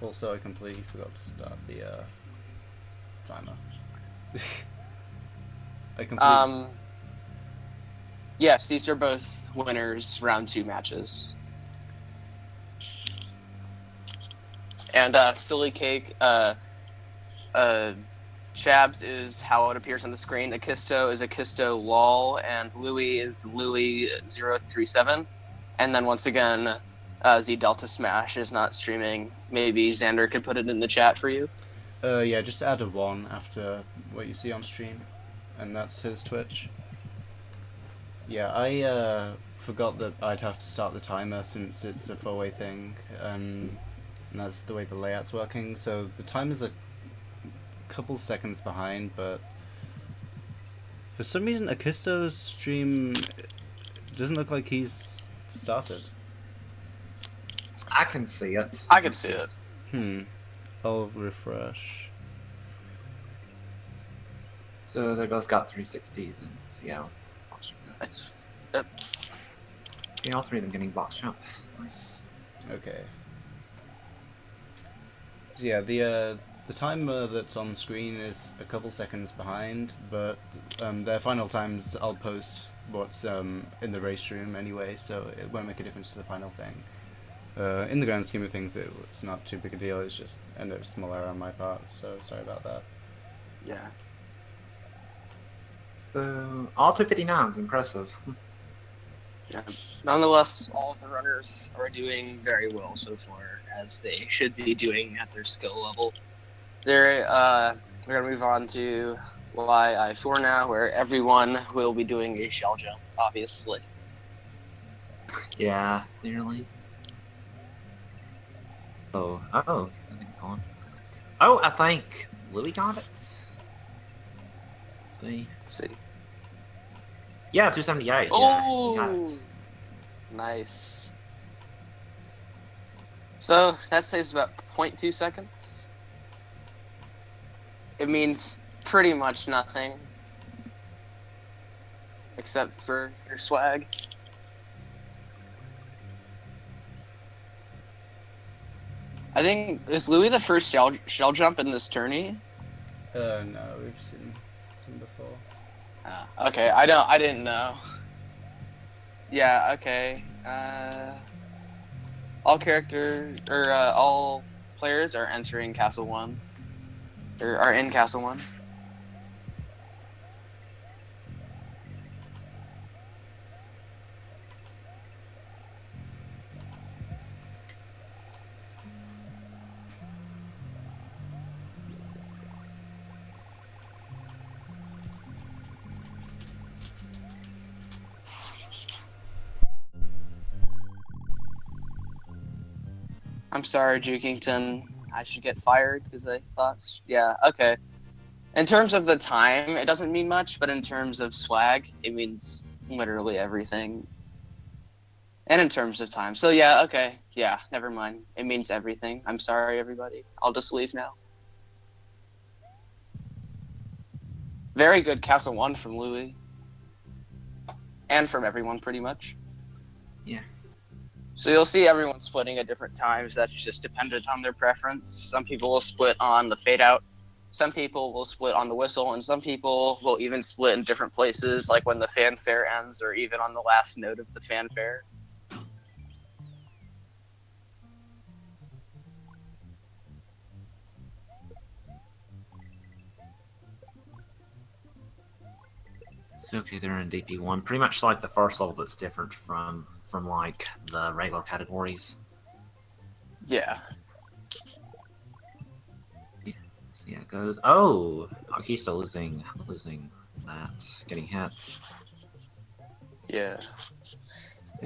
Also, I completely forgot to start the timer. I completely. Yes, these are both winners round 2 matches. And Silly Cake, Chab0z is how it appears on the screen. Akisto is Akisto lol, and Louis is Louis037. And then once again, XiDeltaSmash is not streaming. Maybe Xander can put it in the chat for you. Yeah, just add a 1 after what you see on stream, and that's his Twitch. Yeah, I forgot that I'd have to start the timer since it's a 4-way thing, and that's the way the layout's working. So the timer's a couple seconds behind, but for some reason Akisto's stream doesn't look like he's started. I can see it. I can see it. I'll refresh. So they both got 360s and see how It's all three of them getting box jump. Nice. Okay. So yeah, the timer that's on screen is a couple seconds behind, but their final times I'll post what's in the race room anyway, so it won't make a difference to the final thing. In the grand scheme of things, it's not too big a deal. It's just a small error on my part, so sorry about that. yeah. So all 259 is impressive. Yeah. Nonetheless, all of the runners are doing very well so far, as they should be doing at their skill level. We're gonna move on to YI4 now, where everyone will be doing a shell jump, obviously. Yeah, clearly. Oh, I think I'm going for that. Oh, I think Louis got it. Let's see. Yeah, 278. Oh, yeah, he got it. Nice. So that saves about 0.2 seconds. It means pretty much nothing, except for your swag. I think, is Louis the first shell jump in this tourney? No, we've seen before. Okay, I didn't know. Yeah, okay. All players are entering Castle 1. Or are in Castle 1. I'm sorry, Jukington. I should get fired because I thought... Yeah, okay. In terms of the time, it doesn't mean much, but in terms of swag, it means literally everything. And in terms of time. So yeah, okay. Yeah, never mind. It means everything. I'm sorry, everybody. I'll just leave now. Very good Castle 1 from Louis. And from everyone, pretty much. Yeah. So you'll see everyone splitting at different times. That's just dependent on their preference. Some people will split on the fade out. Some people will split on the whistle, and some people will even split in different places, like when the fanfare ends, or even on the last note of the fanfare. So okay, they're in DP1. Pretty much like the first level that's different from like the regular categories. Yeah. So yeah, it goes. Oh, Akisto losing that, getting hit. Yeah.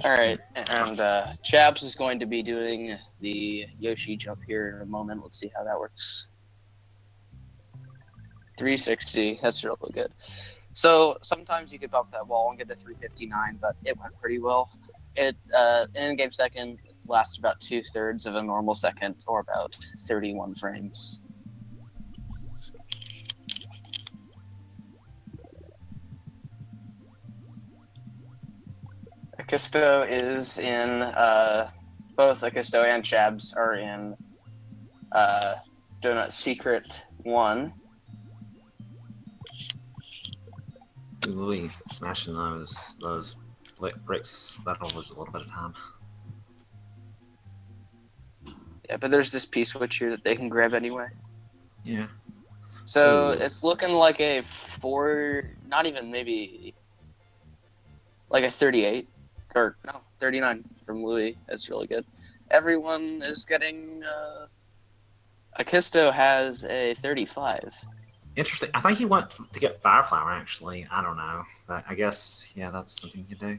All right, and Chab0z is going to be doing the Yoshi jump here in a moment. Let's see how that works. 360. That's really good. So sometimes you could bump that wall and get to 359, but it went pretty well. It an in-game second lasts about 2/3 of a normal second, or about 31 frames. Akisto is in both Akisto and Chab0z are in Donut Secret 1. Louis smashing those bricks. That'll lose a little bit of time. Yeah, but there's this P-switch here that they can grab anyway. Yeah. So Ooh. it's looking like a 4, not even maybe, like a 38, or no, 39 from Louis. That's really good. Everyone is getting, Akisto has a 35. Interesting. I think he went to get Fireflower, actually. I don't know. But I guess, yeah, that's something you can do.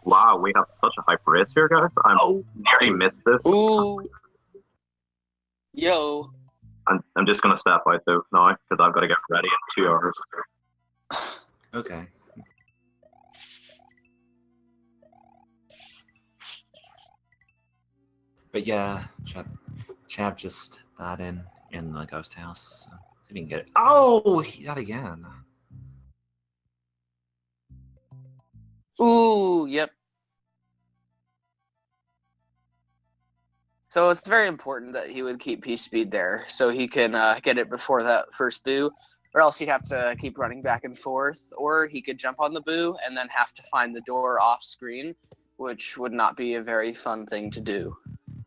Wow, we have such a high race here, guys. I'm nearly missed this. Ooh. Yo. I'm just gonna step out though now because I've got to get ready in 2 hours. Okay. But yeah, Chab just died in the ghost house. So see if we can get it. Oh, he died again. Ooh, yep. So it's very important that he would keep P-Speed there so he can get it before that first boo, or else he'd have to keep running back and forth, or he could jump on the boo and then have to find the door off screen, which would not be a very fun thing to do.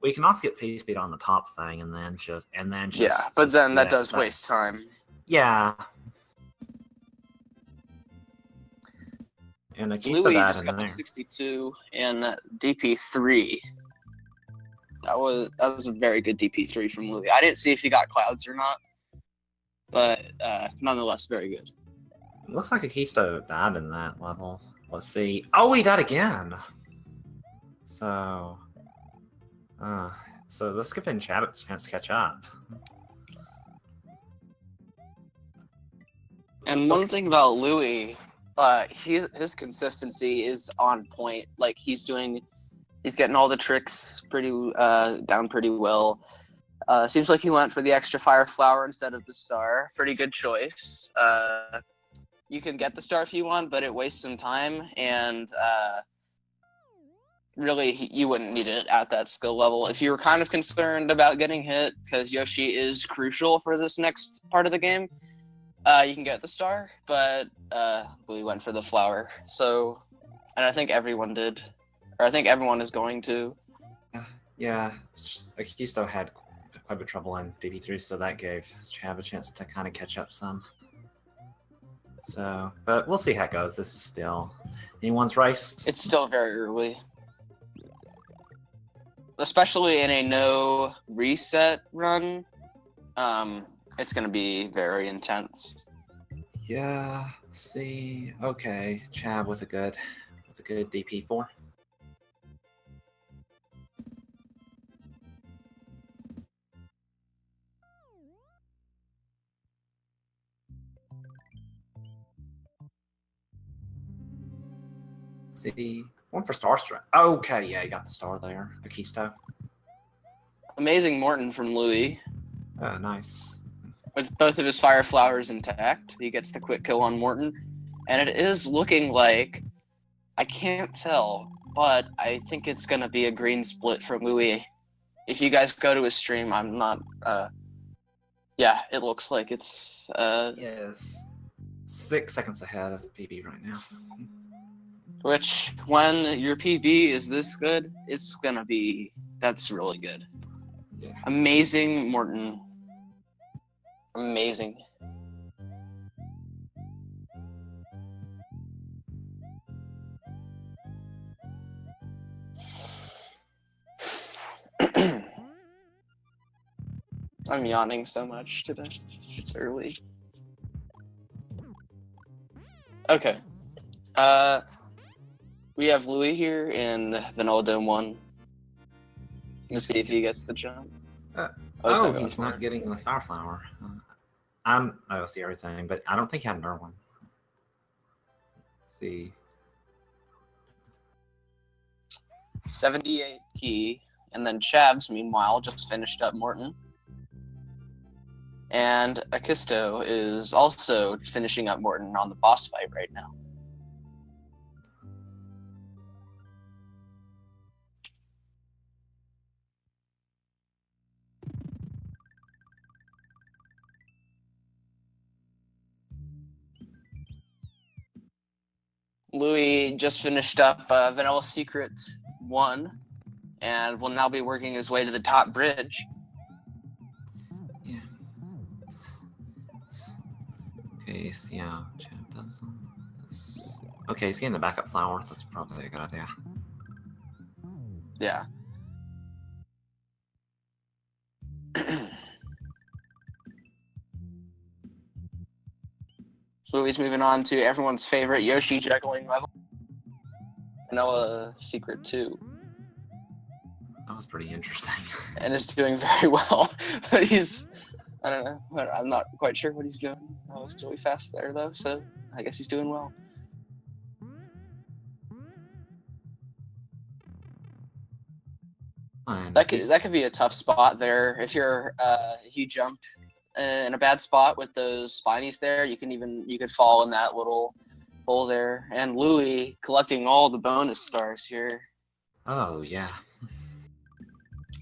We can also get P-Speed on the top thing and then just Yeah, but then do that does waste time. Yeah. And Akisto Louis died just in got there. a 62 in DP3. That was a very good DP3 from Louis. I didn't see if he got clouds or not, but nonetheless, very good. It looks like Akisto died in that level. Let's see. Oh, he died again. So let's give Chab a chance to catch up. And one thing about Louis, his consistency is on point. Like he's getting all the tricks down pretty well. Seems like he went for the extra fire flower instead of the star. Pretty good choice. You can get the star if you want, but it wastes some time, and really you wouldn't need it at that skill level. If you were kind of concerned about getting hit, because Yoshi is crucial for this next part of the game, you can get the star, but Louis went for the flower. So, and I think everyone did. Or I think everyone is going to. Yeah, Akisto had quite a bit of trouble in DB3, so that gave Chab a chance to kind of catch up some. So, but we'll see how it goes. This is still anyone's race. It's still very early. Especially in a no reset run, it's going to be very intense. Yeah, see. Okay, Chab with a good DP4. See, one for Star Strike. Okay, yeah, you got the star there. Akisto. Amazing Morton from Louis. Nice. With both of his fire flowers intact, he gets the quick kill on Morton. And it is looking like, I can't tell, but I think it's going to be a green split from Louis. If you guys go to his stream, I'm not, yeah, it looks like it's, Yes. 6 seconds ahead of PB right now. which, when your PB is this good, it's going to be, that's really good. Yeah. Amazing Morton. Amazing. I'm yawning so much today. It's early. Okay. We have Louis here in Vanilla Dome 1. Let's see if he gets the jump. He's not getting the fire flower. I see everything, but I don't think he had another one. Let's see. 78 key, and then Chab0z, meanwhile, just finished up Morton. And Akisto is also finishing up Morton on the boss fight right now. Louis just finished up Vanilla Secret 1 and will now be working his way to the top bridge. Yeah. Okay, so yeah, Chab0z. Okay, he's getting the backup flower. That's probably a good idea. Yeah. Louis moving on to everyone's favorite Yoshi juggling level. Vanilla Secret 2. That was pretty interesting. And is doing very well. But I don't know. I'm not quite sure what he's doing. That was really fast there, though, so I guess he's doing well. And That could be a tough spot there. If you jump in a bad spot with those spinies there, you could fall in that little hole there. And Louis collecting all the bonus stars here. Oh, yeah.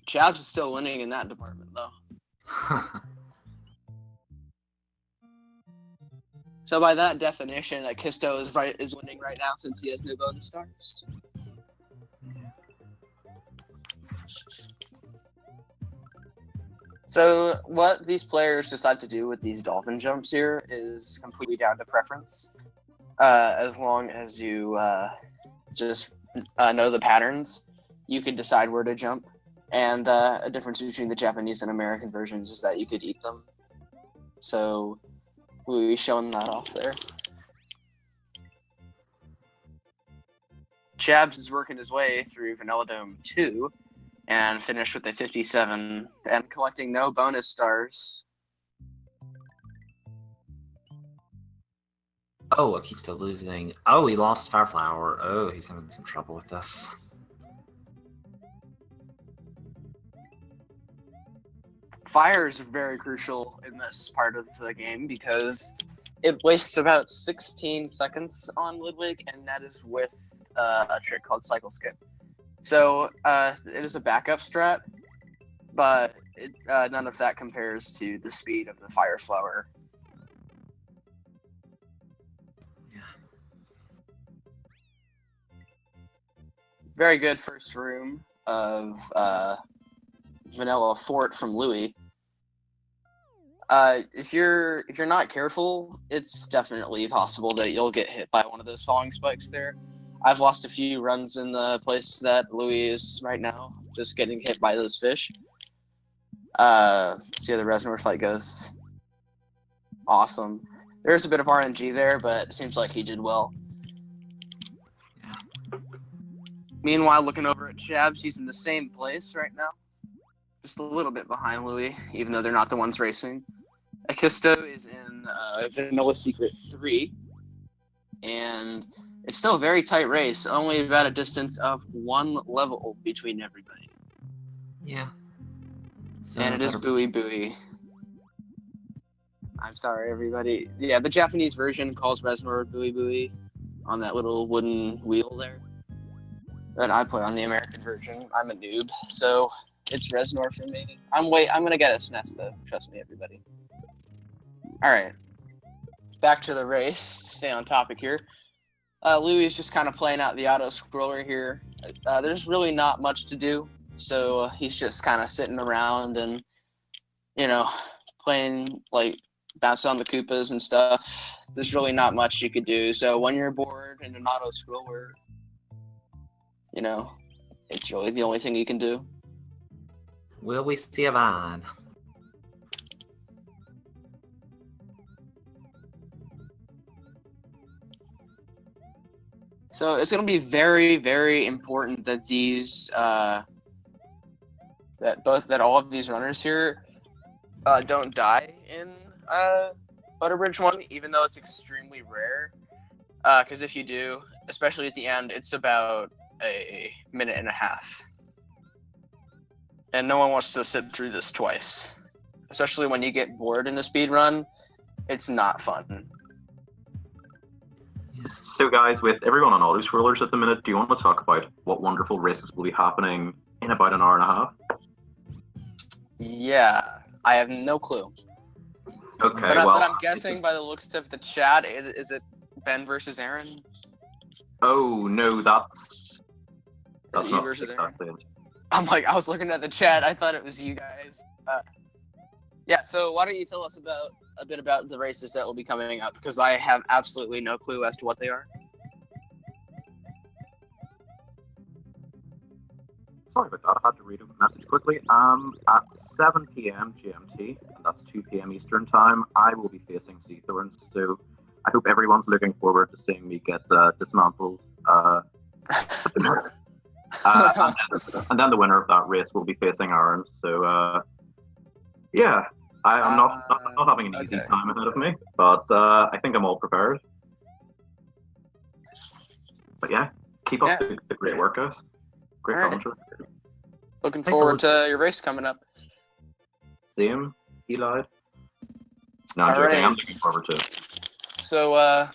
Chab0z is still winning in that department, though. So by that definition, Akisto is winning right now since he has no bonus stars. So what these players decide to do with these dolphin jumps here is completely down to preference. As long as you just know the patterns, you can decide where to jump. And a difference between the Japanese and American versions is that you could eat them. So we'll showing that off there. Chab0z is working his way through Vanilla Dome 2 and finished with a 57 and collecting no bonus stars. Oh, Akisto losing. Oh, he lost Fireflower. Oh, he's having some trouble with this. Fire is very crucial in this part of the game because it wastes about 16 seconds on Ludwig, and that is with a trick called Cycle Skip. So it is a backup strat, but none of that compares to the speed of the Fire Flower. Yeah. Very good first room of Vanilla Fort from Louis. If you're not careful, it's definitely possible that you'll get hit by one of those falling spikes there. I've lost a few runs in the place that Louis is right now, just getting hit by those fish. See how the Reznor fight goes. Awesome. There's a bit of RNG there, but it seems like he did well. Yeah. Meanwhile, looking over at Chab0z, he's in the same place right now. Just a little bit behind Louis, even though they're not the ones racing. Akisto is in Vanilla Secret 3. And it's still a very tight race, only about a distance of 1 level between everybody. Yeah. So And it is Buoy. I'm sorry, everybody. Yeah, the Japanese version calls Reznor Buoy on that little wooden wheel there. But I play on the American version. I'm a noob, so it's Reznor for me. I'm gonna get a SNES though. Trust me, everybody. All right, back to the race. Stay on topic here. Louis is just kind of playing out the auto scroller here. There's really not much to do, so he's just kind of sitting around and playing like bouncing on the Koopas and stuff. There's really not much you could do. So when you're bored in an auto scroller, it's really the only thing you can do. Will we see a vine? So it's going to be very, very important that that all of these runners here don't die in Butterbridge 1, even though it's extremely rare. Because if you do, especially at the end, it's about a minute and a half. And no one wants to sit through this twice. especially when you get bored in a speed run. It's not fun. So, guys, with everyone on auto scrollers at the minute, do you want to talk about what wonderful races will be happening in about an hour and a half? Yeah, I have no clue. Okay, But, well, but I'm guessing by the looks of the chat, is it Ben versus Aaron? oh no, that's Is it you not versus exactly Aaron? it. I'm like, I was looking at the chat. I thought it was you guys. Yeah. So why don't you tell us a bit about the races that will be coming up? Because I have absolutely no clue as to what they are. Sorry about that. I had to read a message quickly. At 7 p.m. GMT, and that's 2 p.m. Eastern time, I will be facing Seathorn. So I hope everyone's looking forward to seeing me get dismantled. And then the winner of that race will be facing Aaron. So yeah, I'm not having an easy okay. time ahead of me, but I think I'm all prepared. But yeah, keep up the great work, guys. Great All right. commentary. Looking forward to your race coming up. Same, he lied. No, I'm All joking. right. I'm looking forward to it. So,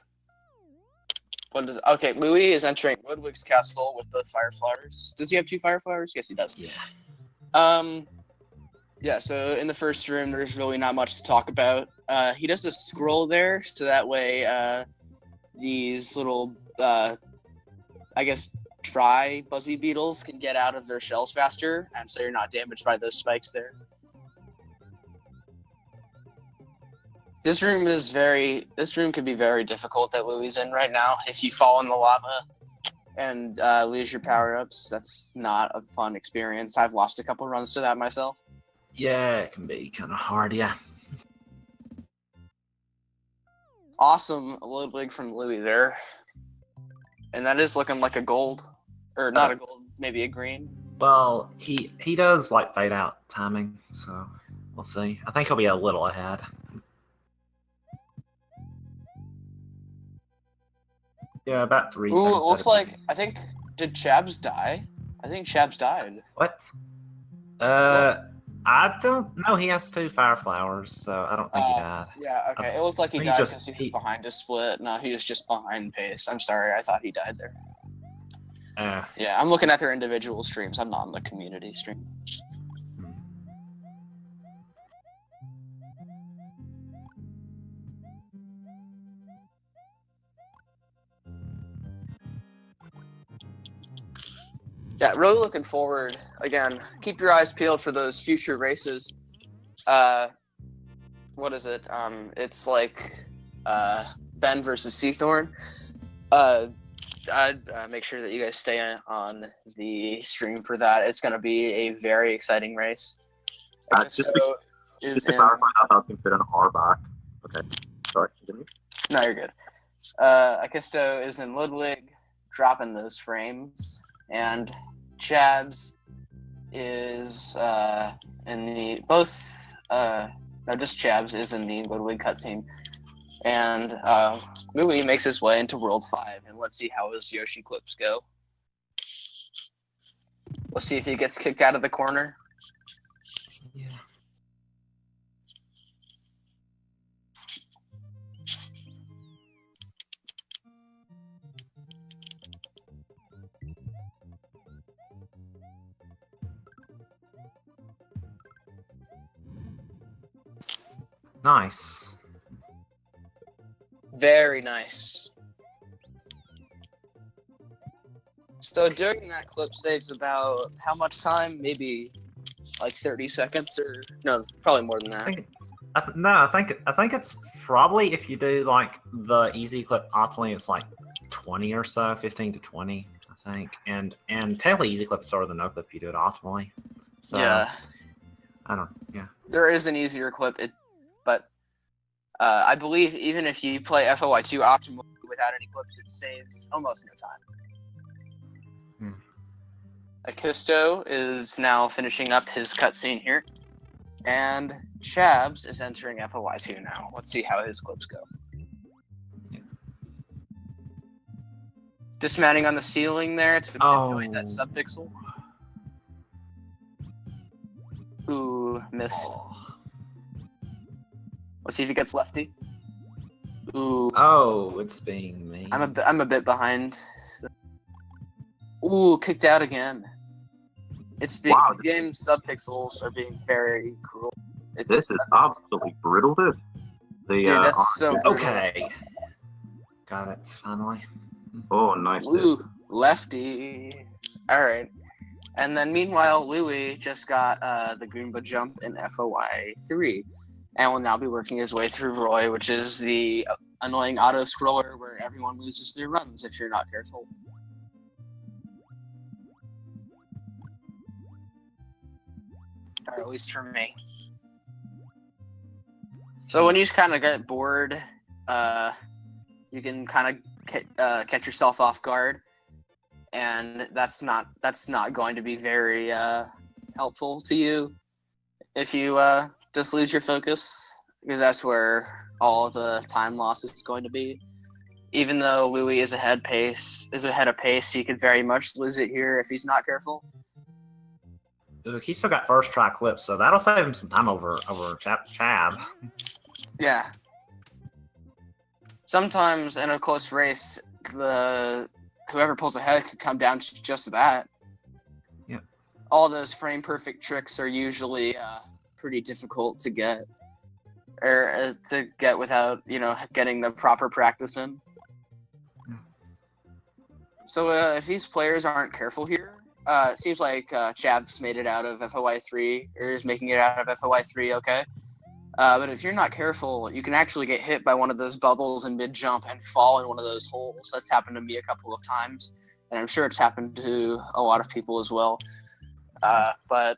okay, Louis is entering Ludwig's castle with the fire flowers. Does he have 2 fire flowers? Yes, he does. Yeah. Yeah, so in the first room, there's really not much to talk about. He does a scroll there, so that way, these little, I guess, dry buzzy beetles can get out of their shells faster, and so you're not damaged by those spikes there. This room could be very difficult that Louis is in right now. If you fall in the lava and lose your power-ups, that's not a fun experience. I've lost a couple runs to that myself. Yeah, it can be kind of hard, yeah. Awesome Ludwig from Louis there. And that is looking like a gold. Or not a gold, maybe a green. Well, he does like fade out timing, so we'll see. I think he'll be a little ahead. Yeah, about 3 Ooh, seconds. it looks like, did Chab0z die? I think Chab0z died. What? I don't know. He has 2 fire flowers, so I don't think he died. Yeah, okay. It looked like he He died just- because he was behind a split. No, he was just behind pace. I'm sorry, I thought he died there. Yeah, I'm looking at their individual streams. I'm not on the community stream. Yeah, really looking forward. Again, keep your eyes peeled for those future races. What is it? It's like Ben versus Seathorn. I'd make sure that you guys stay on the stream for that. It's going to be a very exciting race. Just to clarify, that has been put an hour back. Okay, sorry, continue. No, you're good. Akisto is in Ludwig, dropping those frames, and Chab0z is in the just Chab0z is in the Ludwig cutscene, and Louis makes his way into World 5, and let's see how his Yoshi clips go. We'll see if he gets kicked out of the corner. Yeah. Nice. Very nice. So doing that clip saves about how much time? Maybe like 30 seconds, or no, probably more than that. I think it's probably, if you do like the easy clip optimally, it's like 20 or so, 15 to 20, I think. And technically easy clip is sort of the no clip if you do it optimally. So Yeah. Yeah. There is an easier clip, but I believe even if you play FOI2 optimally without any clips, it saves almost no time. Akisto is now finishing up his cutscene here, and Chab0z is entering FOI2 now. Let's see how his clips go. Yeah. Dismounting on the ceiling there to manipulate that subpixel. Ooh, missed. Let's see if he gets lefty. Ooh, Oh, it's being me. I'm a bit behind. Ooh, kicked out again. It's being Wow. game subpixels are being very cruel. This is absolutely brutal, dude. The, Dude, that's so brutal. Okay. Got it, finally. Oh, nice, dude. Ooh, lefty. All right. And then meanwhile, Louis just got the Goomba jump in FOI 3, and will now be working his way through Roy, which is the annoying auto scroller where everyone loses their runs if you're not careful. Or at least for me. So when you kind of get bored, you can kind of catch yourself off guard, and that's not going to be very helpful to you if you just lose your focus, because that's where all the time loss is going to be. Even though Louis is ahead of pace, he could very much lose it here if he's not careful. Look, he's still got first try clips, so that'll save him some time over Chab. Yeah. Sometimes in a close race, whoever pulls ahead could come down to just that. Yeah. All those frame perfect tricks are usually pretty difficult to get, or to get without getting the proper practice in. So if these players aren't careful here, it seems like Chab0z made it out of FOI 3, or is making it out of FOI 3, okay? But if you're not careful, you can actually get hit by one of those bubbles in mid-jump and fall in one of those holes. That's happened to me a couple of times, and I'm sure it's happened to a lot of people as well. But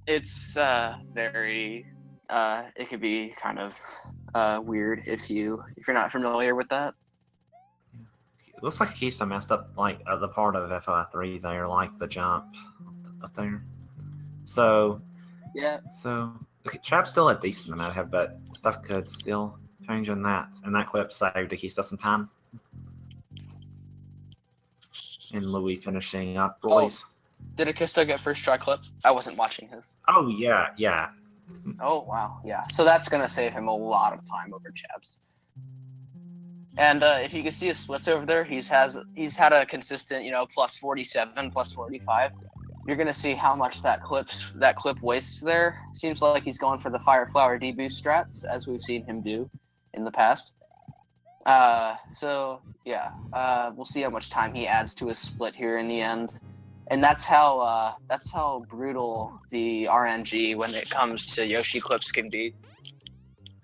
it's very... it could be kind of weird if you're not familiar with that. It looks like Akisto messed up like the part of FI3 there, like the jump up there. So Yeah. So okay, Chab still had decent amount of head, but stuff could still change in that. And that clip saved Akisto some time. And Louis finishing up Roy's. Did Akisto get first try clip? I wasn't watching his. Oh yeah. Oh wow, yeah. So that's gonna save him a lot of time over Chab0z. And if you can see his splits over there, he's had a consistent, plus 47, plus 45. You're gonna see how much that clip wastes there. Seems like he's going for the Fire Flower deboost strats, as we've seen him do in the past. So yeah, we'll see how much time he adds to his split here in the end. And that's how brutal the RNG when it comes to Yoshi clips can be.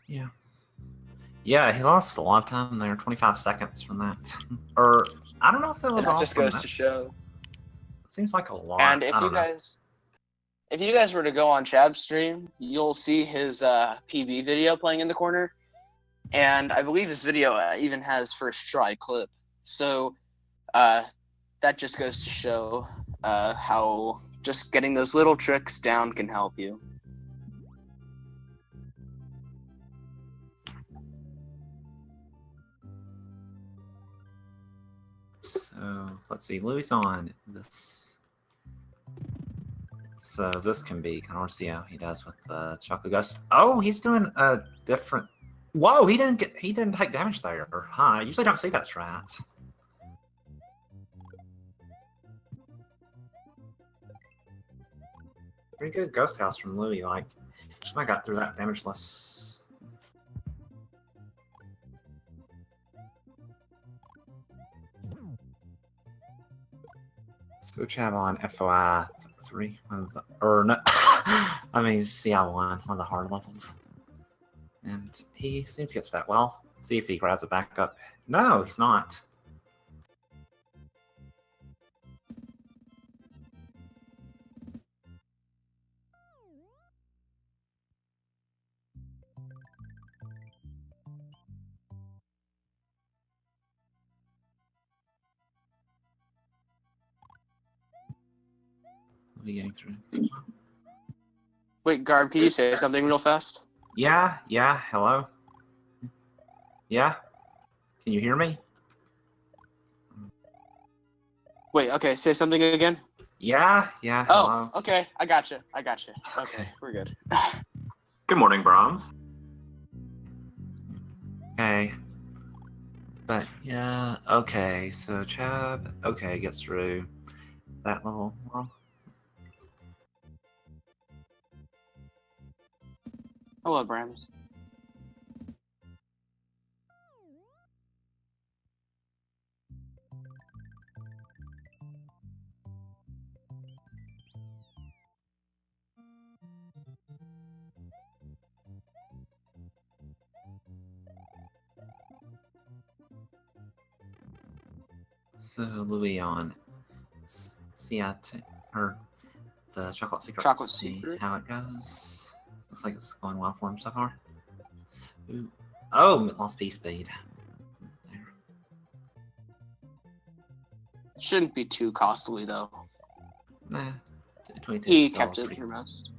Yeah. Yeah, he lost a lot of time there, 25 seconds from that. Or, I don't know if that was all. That just goes to show. It seems like a lot. And if you guys were to go on Chab0z stream, you'll see his PB video playing in the corner. And I believe his video even has first try clip. So that just goes to show how just getting those little tricks down can help you. So let's see, Louis on this. So this can be kind of see how he does with the Choco Ghost. Oh, he's doing a different. Whoa, he didn't take damage there. Huh? I usually don't see that strat. Pretty good Ghost House from Louis. Like, I got through that damageless. So Chab on FOI 3, or no, I mean CI1, one of the hard levels, and he seems to get to that well. See if he grabs it back up. No, he's not. Getting through. Wait, Garb, can you say something real fast? Yeah, hello? Yeah? Can you hear me? Wait, okay, say something again. Yeah, hello. Oh, okay, I gotcha. Okay, we're good. Good morning, Brahms. Okay. But yeah, okay. So Chab, okay, gets through that level. Well, Hello, Brams. so Louis on Seat or the Chocolate Secret. Chocolate See Secret? how it goes. Looks like it's going well for him so far. Ooh. Oh, lost P speed. There. Shouldn't be too costly though. Nah, 22 He still kept it pretty- for most.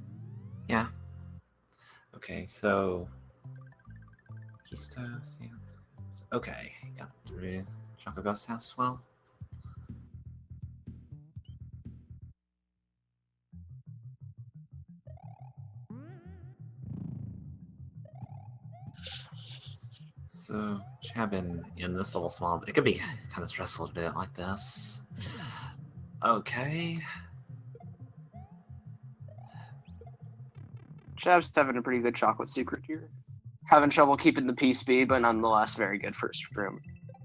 Yeah. Okay, so Akisto. Okay, got through Choco Ghost House as well. So Chabin in this little small, it could be kind of stressful to do it like this. Okay. Chab's having a pretty good chocolate secret here. Having trouble keeping the P speed, but nonetheless very good first room.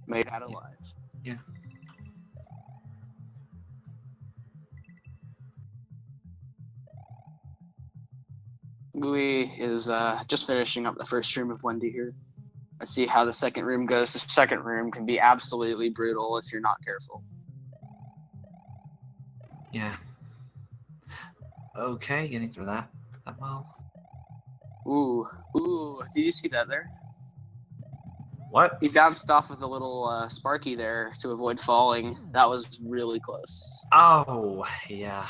Made out alive. Yeah. Louis is just finishing up the first room of Wendy here. Let's see how the second room goes. The second room can be absolutely brutal if you're not careful. Yeah. Okay, getting through that well. Ooh. Did you see that there? What? He bounced off with a little Sparky there to avoid falling. That was really close. Oh, yeah.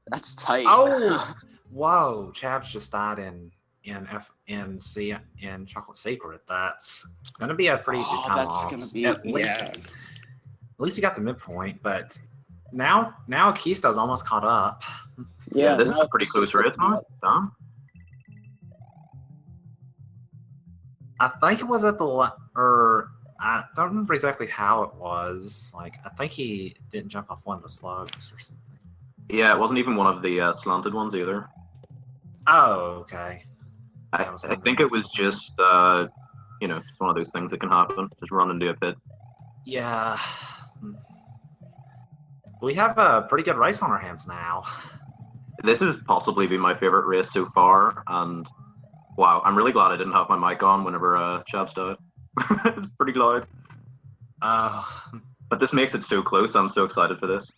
That's tight. Oh, whoa! Chabs just died in Chocolate Secret. That's gonna be a pretty big time that's loss. gonna be At least he got the midpoint, but now Akisto's almost caught up. Yeah, this is now a pretty close race now. Damn. I think it was at the I don't remember exactly how it was. Like, I think he didn't jump off one of the slugs or something. Yeah, it wasn't even one of the slanted ones either. Oh, okay. I think it was just, just one of those things that can happen. Just run into a pit. Yeah. We have a pretty good race on our hands now. This has possibly been my favorite race so far, and wow, I'm really glad I didn't have my mic on whenever Chab0z died. It's pretty loud. But this makes it so close. I'm so excited for this.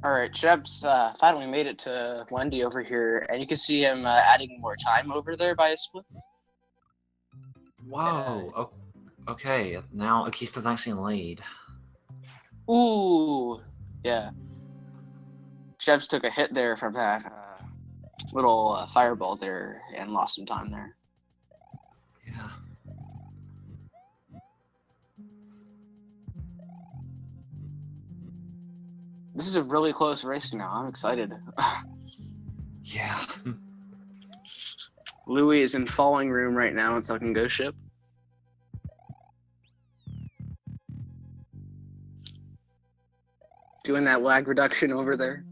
All right, Cheb's finally made it to Wendy over here, and you can see him adding more time over there by his splits. Whoa. Okay, now Akista's actually in lead. Ooh, yeah. Cheb's took a hit there from that little fireball there and lost some time there. Yeah. This is a really close race now. I'm excited. Yeah. Louis is in falling room right now in Second Ghost Ship. Doing that lag reduction over there.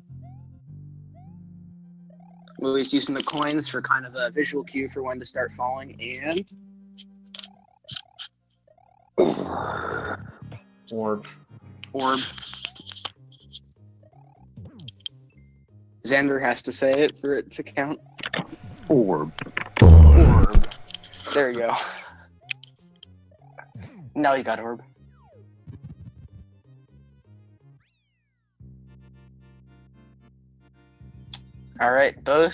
Louis is using the coins for kind of a visual cue for when to start falling, and Orb. Xander has to say it for it to count. Orb. There you go. Now you got orb. All right, both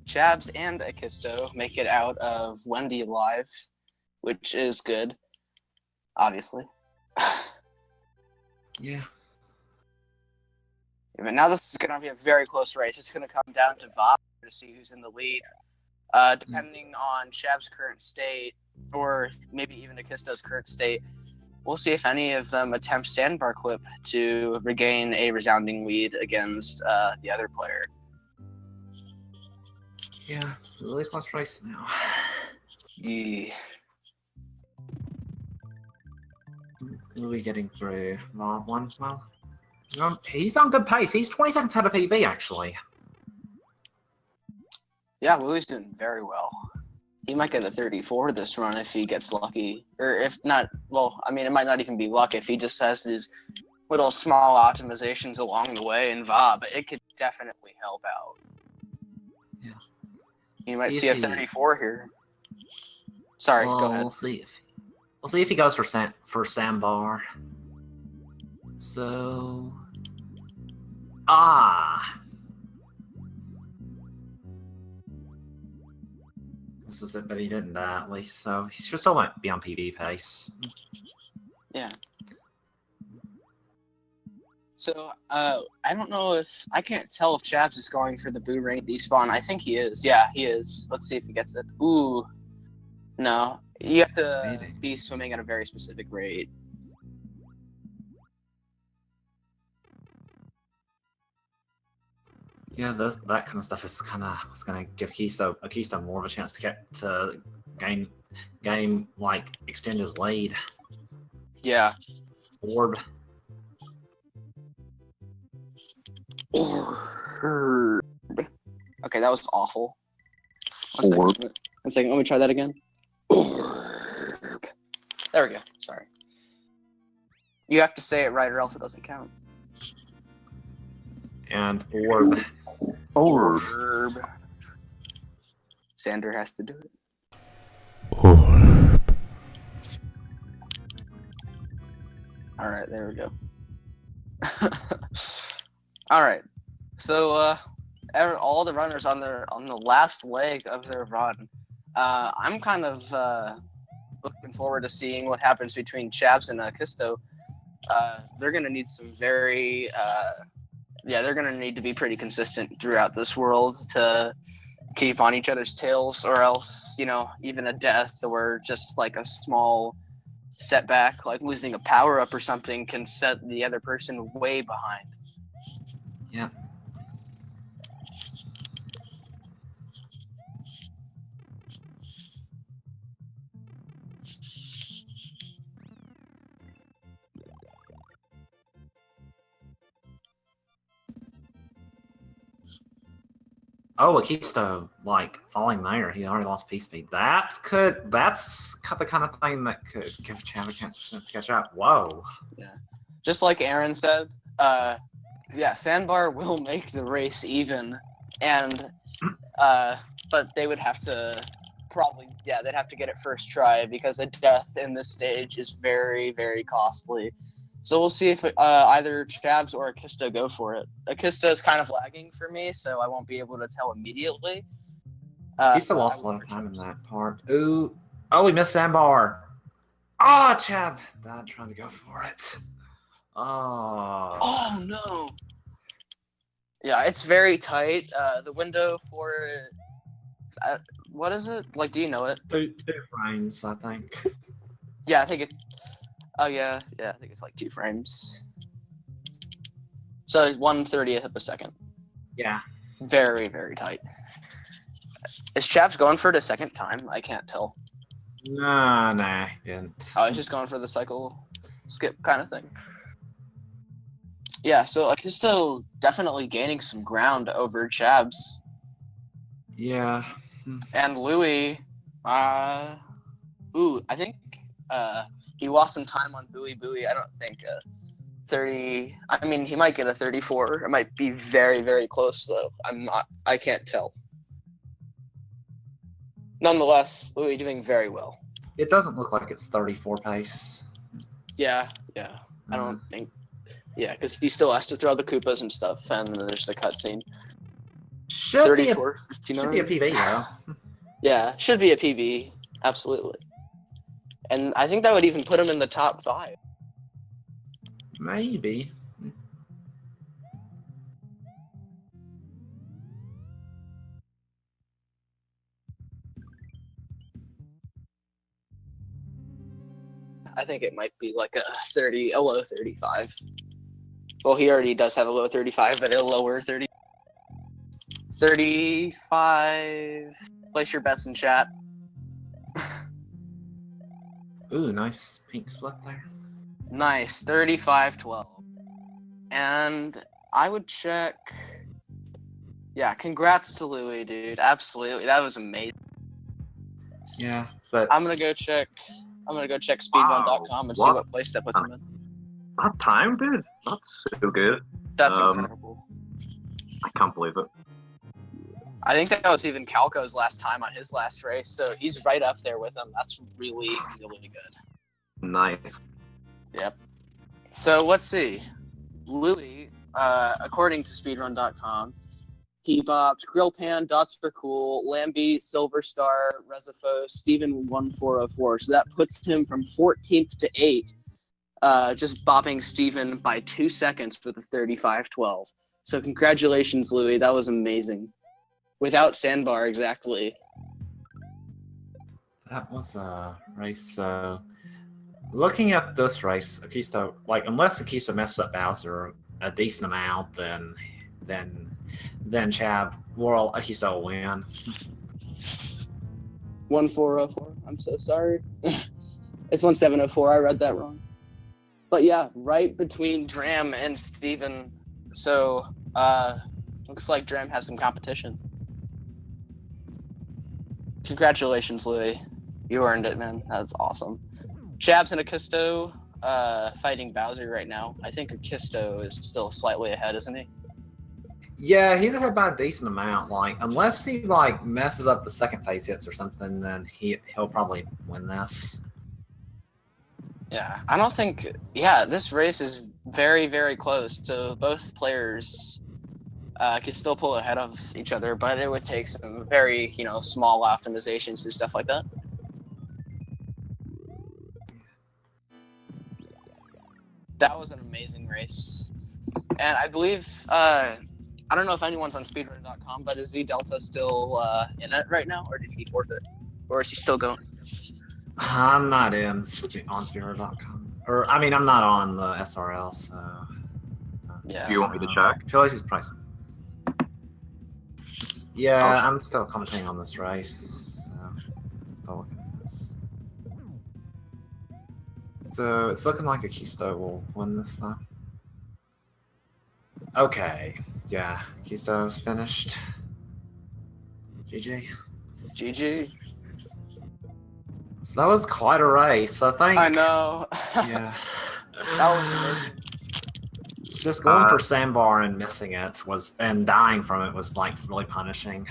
Chab0z and Akisto make it out of Wendy alive, which is good, obviously. Yeah. But now this is going to be a very close race. It's going to come down to VOD to see who's in the lead. Depending on Chab0z's current state, or maybe even Akisto's current state, we'll see if any of them attempt Sandbar Clip to regain a resounding lead against the other player. Yeah, really close race now. Yeah. Really getting through Mob 1. Well, he's on good pace. He's 20 seconds ahead of PB, actually. Yeah, Louis doing very well. He might get a 34 this run if he gets lucky. Or if not, well, I mean, it might not even be luck if he just has these little small optimizations along the way in VOD, but it could definitely help out. Yeah. You might see a 34 here. Sorry, go ahead. We'll see if he goes for Sandbar. So, this is it, but he didn't die at least, so he should still might be on PB pace. Yeah. So, I don't know if I can't tell if Chab0z is going for the boomerang despawn. I think he is. Yeah, he is. Let's see if he gets it. Ooh, no. You have to be swimming at a very specific rate. Yeah, that kind of stuff is was gonna give Akisto more of a chance to get to game like extend his lead. Yeah. Orb. Okay, that was awful. One second, let me try that again. There we go. Sorry. You have to say it right or else it doesn't count. And orb. Orb. Sander has to do it. Orb. Alright, there we go. Alright. So all the runners on the last leg of their run. I'm kind of looking forward to seeing what happens between Chab0z and Akisto. They're gonna need some very they're gonna need to be pretty consistent throughout this world to keep on each other's tails, or else, even a death or just like a small setback, like losing a power-up or something, can set the other person way behind. Yeah. Oh, Akisto, falling there. He already lost P speed. That's the kind of thing that could give Chab a chance to catch up. Whoa. Yeah. Just like Aaron said, Sandbar will make the race even, and but they would have to they'd have to get it first try, because a death in this stage is very, very costly. So we'll see if either Chab0z or Akisto go for it. Akisto is kind of lagging for me, so I won't be able to tell immediately. Akisto lost a lot of time in that part. Ooh. Oh, we missed Sandbar. Chab died trying to go for it. Oh, no. Yeah, it's very tight. The window for what is it? Do you know it? Two frames, I think. Yeah, I think it. Oh yeah, I think it's 2 frames. So 1/30th of a second. Yeah. Very, very tight. Is Chab0z going for it a second time? I can't tell. Nah, he didn't. Oh, he's just going for the cycle skip kind of thing. Yeah, so Akisto definitely gaining some ground over Chab0z. Yeah. And Louis, I think he lost some time on Buoy. I don't think 30. I mean, he might get a 34. It might be very, very close, though. I can't tell. Nonetheless, Louis doing very well. It doesn't look like it's 34 pace. Yeah. I don't think. Yeah, because he still has to throw the Koopas and stuff, and then there's the cutscene. Should be a 59. PB, though. Yeah, should be a PB. Absolutely. And I think that would even put him in the top 5. Maybe. I think it might be like a low 35. Well, he already does have a low 35, but a lower 30. 35. Place your bets in chat. Ooh, nice pink split there. Nice, 35-12. And I would check. Yeah, congrats to Louis, dude. Absolutely, that was amazing. Yeah, but I'm gonna go check speedrun.com and see Wow, what place that puts him in. That time, dude. That's so good. That's Um, incredible. I can't believe it. I think that was even Calco's last time on his last race, so he's right up there with him. That's really, really good. Nice. Yep. So let's see. Louis, according to speedrun.com, he bopped Grill Pan, Dots for Cool, Lambie, Silver Star, Resifo, Steven 1404. So that puts him from 14th to 8th, just bopping Steven by 2 seconds with a 35-12. So congratulations, Louis. That was amazing. Without sandbar, exactly. that was a race. So, looking at this race, Akisto, like unless Akisto messes up Bowser a decent amount, then Chab, well, Akisto will win. 1404. I'm so sorry. It's 1704. I read that wrong. But yeah, right between Dram and Steven. So, looks like Dram has some competition. Congratulations, Louis. You earned it, man. That's awesome. Chab0z and Akisto fighting Bowser right now. I think Akisto is still slightly ahead, isn't he? Yeah, he's ahead by a decent amount. Like, unless he like messes up the second phase hits or something, then he'll probably win this. Yeah, I don't think. Yeah, this race is very, very close. So both players could still pull ahead of each other, but it would take some very, small optimizations and stuff like that. That was an amazing race, and I believe I don't know if anyone's on speedrun.com, but is XiDelta still in it right now, or did he forfeit, or is he still going? I'm not on Speedrun.com, or I mean, I'm not on the SRL, so. Yeah. Do you want me to check? I feel like he's pricing. Yeah, I'm still commenting on this race. So still looking at this. So it's looking like Akisto will win this though. Okay, yeah, Akisto's finished. GG. GG. So that was quite a race, I think. I know. Yeah. That was amazing. Just going for sandbar and missing it and dying from it was like really punishing.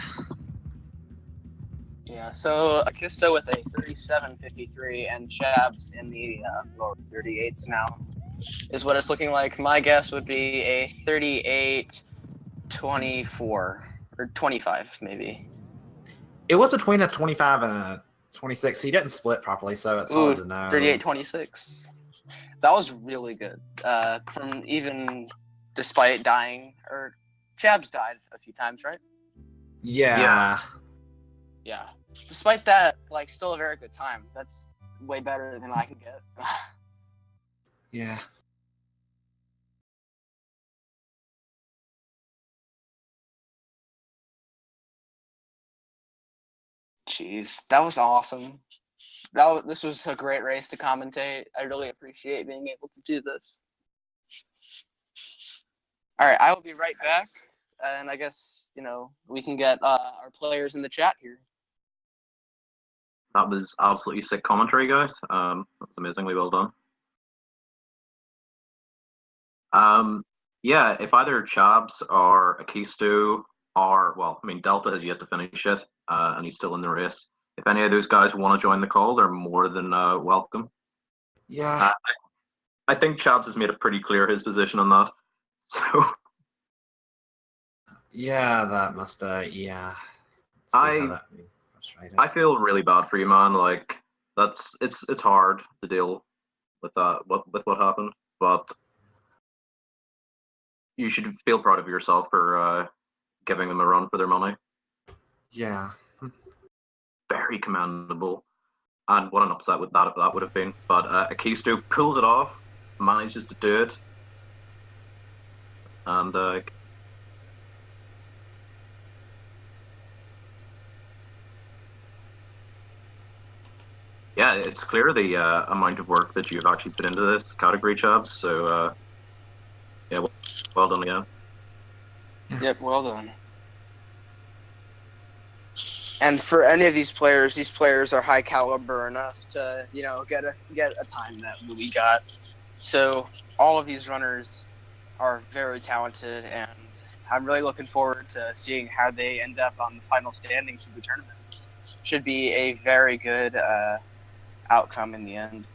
Yeah, so Akisto with a 37.53 and Chab0z in the lower 38s now is what it's looking like. My guess would be a 38-24 or 25 maybe. It was between a 25 and a 26. He didn't split properly, so it's hard to know. 38-26. That was really good. From even despite dying, or Chab0z died a few times, right? Yeah. Yeah. Despite that, like, still a very good time. That's way better than I can get. Yeah. Jeez, that was awesome. This was a great race to commentate. I really appreciate being able to do this. All right, I will be right back, and I guess we can get our players in the chat here. That was absolutely sick commentary, guys. That's amazingly well done. Yeah, if either Chab0z or Akisto Delta has yet to finish it, and he's still in the race. If any of those guys want to join the call, they're more than welcome. Yeah. I think Chab0z has made it pretty clear his position on that. So. Yeah, that must yeah. I feel really bad for you, man. Like it's hard to deal with that with what happened, but you should feel proud of yourself for giving them a run for their money. Yeah. Very commendable. And what an upset with that would have been. But Akisto pulls it off, manages to do it, and yeah, it's clear the amount of work that you've actually put into this category, Chab0z. So yeah, well done again. Yep, well done. And for any of these players are high caliber enough to, get a time that we got. So all of these runners are very talented, and I'm really looking forward to seeing how they end up on the final standings of the tournament. Should be a very good outcome in the end.